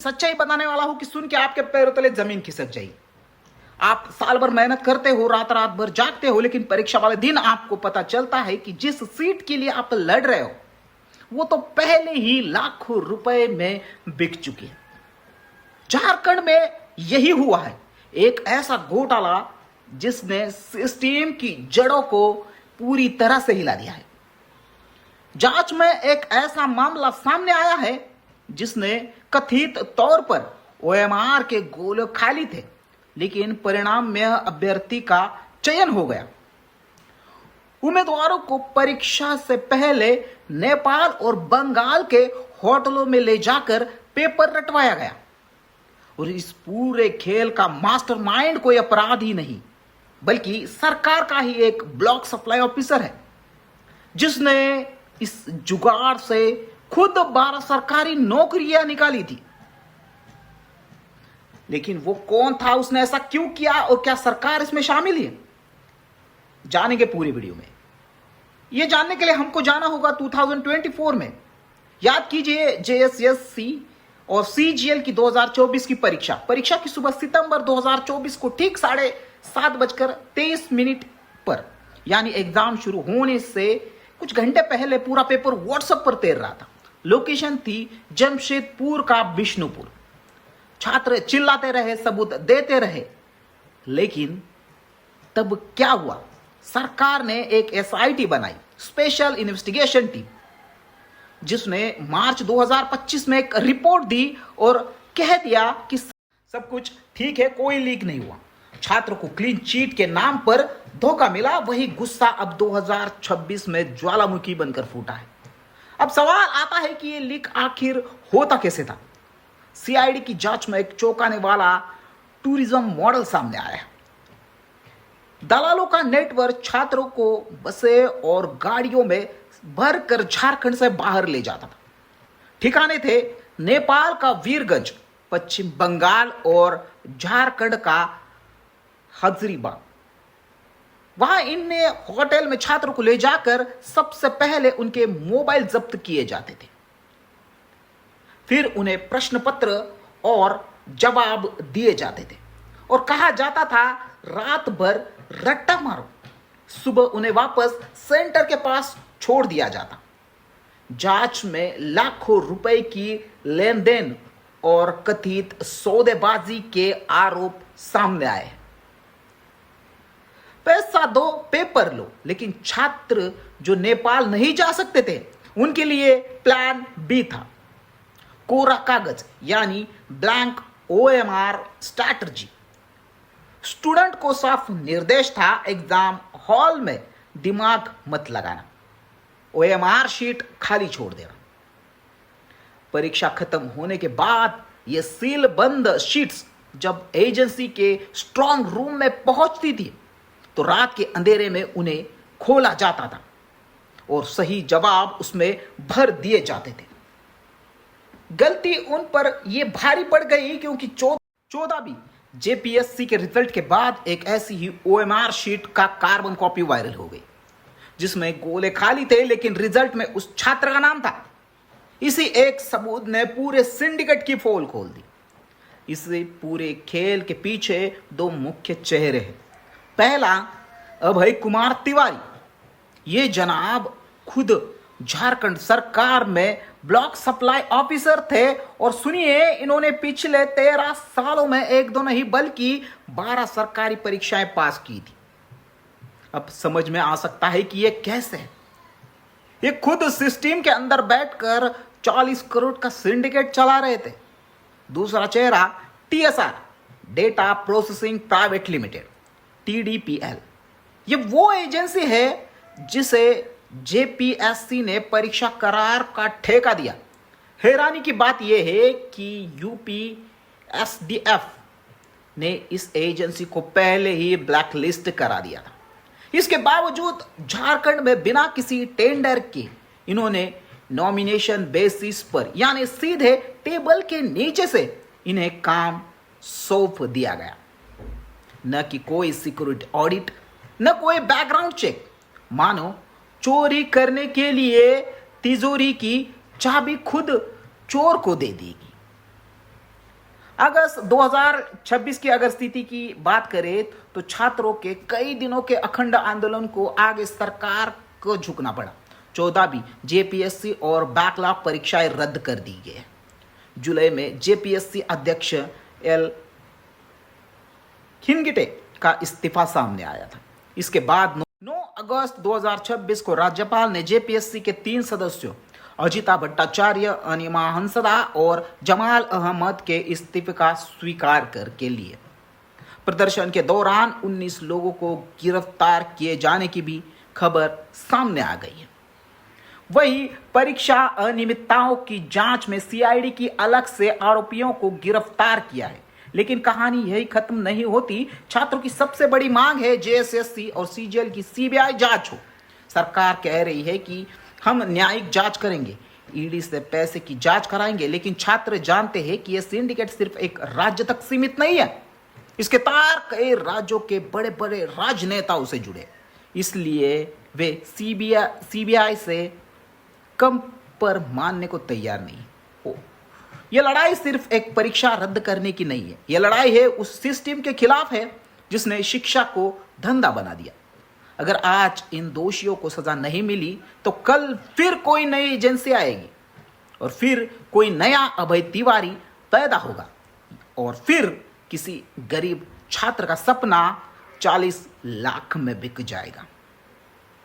सच्चाई बताने वाला हूं कि सुन के आपके पैरों तले जमीन खिसक जाएगी। आप साल भर मेहनत करते हो, रात रात भर जागते हो, लेकिन परीक्षा वाले दिन आपको पता चलता है कि जिस सीट के लिए आप लड़ रहे हो वो तो पहले ही लाखों रुपए में बिक चुकी है। झारखंड में यही हुआ है, एक ऐसा घोटाला जिसने सिस्टम की जड़ों को पूरी तरह से हिला दिया है। जांच में एक ऐसा मामला सामने आया है जिसने कथित तौर पर ओएमआर के गोले खाली थे, लेकिन परिणाम में अभ्यर्थी का चयन हो गया। उम्मीदवारों को परीक्षा से पहले नेपाल और बंगाल के होटलों में ले जाकर पेपर रटवाया गया। और इस पूरे खेल का मास्टरमाइंड कोई अपराधी नहीं, बल्कि सरकार का ही एक ब्लॉक सप्लाई ऑफिसर है, जिसने इस जुगाड़ से खुद 12 सरकारी नौकरियां निकाली थी। लेकिन वो कौन था, उसने ऐसा क्यों किया और क्या सरकार इसमें शामिल है, जानेंगे पूरी वीडियो में। यह जानने के लिए हमको जाना होगा 2024 में। याद कीजिए, जेएसएससी और सीजीएल की 2024 की परीक्षा की सुबह सितंबर 2024 को ठीक 7:23 पर, यानी एग्जाम शुरू होने से कुछ घंटे पहले पूरा पेपर व्हाट्सएप पर तैर रहा था। लोकेशन थी जमशेदपुर का विष्णुपुर। छात्र चिल्लाते रहे, सबूत देते रहे, लेकिन तब क्या हुआ, सरकार ने एक एसआईटी बनाई, स्पेशल इन्वेस्टिगेशन टीम, जिसने मार्च 2025 में एक रिपोर्ट दी और कह दिया कि सब कुछ ठीक है, कोई लीक नहीं हुआ। छात्र को क्लीन चीट के नाम पर धोखा मिला। वही गुस्सा अब 2026 में ज्वालामुखी बनकर फूटा है। अब सवाल आता है कि ये लीक आखिर होता कैसे था। सीआईडी की जांच में एक चौंकाने वाला टूरिज्म मॉडल सामने आया। दलालों का नेटवर्क छात्रों को बसें और गाड़ियों में भरकर झारखंड से बाहर ले जाता था। ठिकाने थे नेपाल का वीरगंज, पश्चिम बंगाल और झारखंड का हजारीबाग। वहां इनने होटल में छात्रों को ले जाकर सबसे पहले उनके मोबाइल जब्त किए जाते थे। फिर उन्हें प्रश्न पत्र और जवाब दिए जाते थे और कहा जाता था रात भर रट्टा मारो। सुबह उन्हें वापस सेंटर के पास छोड़ दिया जाता। जांच में लाखों रुपए की लेन देन और कथित सौदेबाजी के आरोप सामने आए। पैसा दो, पेपर लो, लेकिन छात्र जो नेपाल नहीं जा सकते थे उनके लिए प्लान बी था, कोरा कागज, यानी ब्लैंक ओएमआर स्ट्रैटेजी। स्टूडेंट को साफ निर्देश था, एग्जाम हॉल में दिमाग मत लगाना, ओएमआर शीट खाली छोड़ देना। परीक्षा खत्म होने के बाद ये सील बंद शीट्स जब एजेंसी के स्ट्रांग रूम में पहुंचती थी तो रात के अंधेरे में उन्हें खोला जाता था और सही जवाब उसमें भर दिए जाते थे। गलती उन पर यह भारी पड़ गई क्योंकि 14वीं जेपीएससी के रिजल्ट के बाद एक ऐसी ही ओएमआर शीट का कार्बन कॉपी वायरल हो गई, जिसमें गोले खाली थे लेकिन रिजल्ट में उस छात्र का नाम था। इसी एक सबूत ने पूरे सिंडिकेट की पोल खोल दी। इस पूरे खेल के पीछे दो मुख्य चेहरे हैं। पहला, अभय कुमार तिवारी। ये जनाब खुद झारखंड सरकार में ब्लॉक सप्लाई ऑफिसर थे और सुनिए, इन्होंने पिछले 13 सालों में एक दो नहीं बल्कि 12 सरकारी परीक्षाएं पास की थी। अब समझ में आ सकता है कि ये कैसे है। ये खुद सिस्टम के अंदर बैठकर 40 करोड़ का सिंडिकेट चला रहे थे। दूसरा चेहरा, TSR, data processing private limited, TDPL. ये वो एजेंसी है जिसे जेपीएससी ने परीक्षा करार का ठेका दिया। हैरानी की बात यह है कि यूपीएसडीएफ ने इस एजेंसी को पहले ही ब्लैकलिस्ट करा दिया था। इसके बावजूद झारखंड में बिना किसी टेंडर के इन्होंने नॉमिनेशन बेसिस पर, यानी सीधे टेबल के नीचे से इन्हें काम सौंप दिया गया। न कि कोई सिक्योरिटी ऑडिट, न कोई बैकग्राउंड चेक। मानो चोरी करने के लिए तिजोरी की चाबी खुद चोर को दे देगी। अगस्त 2026 की अगर स्थिति की बात करें तो छात्रों के कई दिनों के अखंड आंदोलन को आगे सरकार को झुकना पड़ा। 14वीं जेपीएससी और बैकलॉग परीक्षाएं रद्द कर दी गई। जुलाई में जेपीएससी अध्यक्ष एल खिनगिटे का इस्तीफा सामने आया था। इसके बाद 9 अगस्त 2026 को राज्यपाल ने जेपीएससी के 3 सदस्यों अजिता भट्टाचार्य, अनिमा हंसदा और जमाल अहमद के इस्तीफे का स्वीकार करके लिए। प्रदर्शन के दौरान 19 लोगों को गिरफ्तार किए जाने की भी खबर सामने आ गई है। वही परीक्षा अनियमितताओं की जांच में सीआईडी की अलग से आरोपियों को गिरफ्तार किया है। लेकिन कहानी यही खत्म नहीं होती। छात्रों की सबसे बड़ी मांग है जेएसएससी और सीजीएल की सीबीआई जांच हो। सरकार कह रही है कि हम न्यायिक जांच करेंगे, ईडी से पैसे की जांच कराएंगे, लेकिन छात्र जानते हैं कि यह सिंडिकेट सिर्फ एक राज्य तक सीमित नहीं है। इसके तार कई राज्यों के बड़े बड़े राजनेताओं से जुड़े, इसलिए वे सीबीआई से कम पर मानने को तैयार नहीं हो। यह लड़ाई सिर्फ एक परीक्षा रद्द करने की नहीं है, यह लड़ाई है उस सिस्टम के खिलाफ है जिसने शिक्षा को धंधा बना दिया। अगर आज इन दोषियों को सजा नहीं मिली तो कल फिर कोई नई एजेंसी आएगी और फिर कोई नया अभय तिवारी पैदा होगा और फिर किसी गरीब छात्र का सपना 40 लाख में बिक जाएगा।